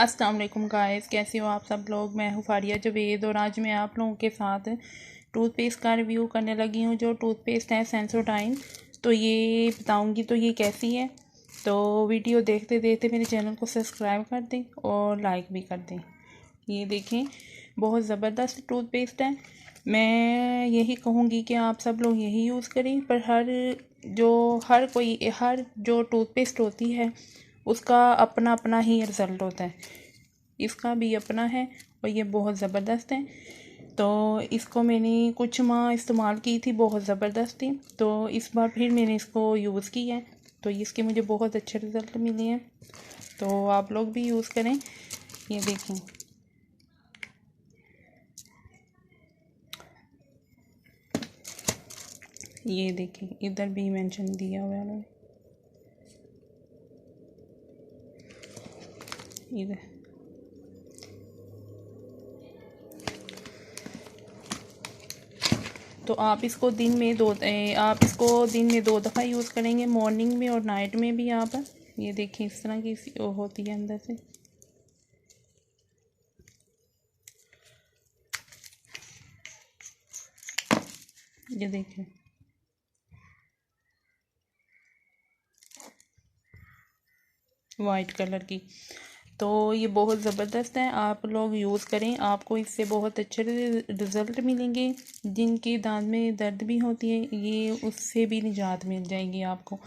अस्सलाम वालेकुम गाइस, कैसे हो आप सब लोग। मैं हूँ फारिया जवेद और आज मैं आप लोगों के साथ टूथपेस्ट का रिव्यू करने लगी हूँ। जो टूथपेस्ट है सेंसोडाइन, तो ये बताऊँगी तो ये कैसी है। तो वीडियो देखते देखते मेरे चैनल को सब्सक्राइब कर दें और लाइक भी कर दें। ये देखें, बहुत ज़बरदस्त टूथपेस्ट है। मैं यही कहूँगी कि आप सब लोग यही यूज़ करें, पर हर जो टूथपेस्ट होती है उसका अपना अपना ही रिज़ल्ट होता है। इसका भी अपना है और ये बहुत ज़बरदस्त है। तो इसको मैंने कुछ माह इस्तेमाल की थी, बहुत ज़बरदस्त थी। तो इस बार फिर मैंने इसको यूज़ किया है, तो इसके मुझे बहुत अच्छे रिज़ल्ट मिले हैं। तो आप लोग भी यूज़ करें। ये देखें, ये देखें, इधर भी मेंशन दिया हुआ है इधर। तो आप इसको दिन में दो दफ़ा यूज़ करेंगे, मॉर्निंग में और नाइट में भी। आप ये देखें, इस तरह की होती है अंदर से। ये देखें, वाइट कलर की। तो ये बहुत ज़बरदस्त है, आप लोग यूज़ करें, आपको इससे बहुत अच्छे रिज़ल्ट मिलेंगे। जिनके दांत में दर्द भी होती है, ये उससे भी निजात मिल जाएगी आपको।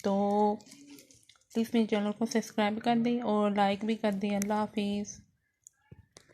तो प्लीज़ मेरे चैनल को सब्सक्राइब कर दें और लाइक भी कर दें। अल्लाह हाफिज़।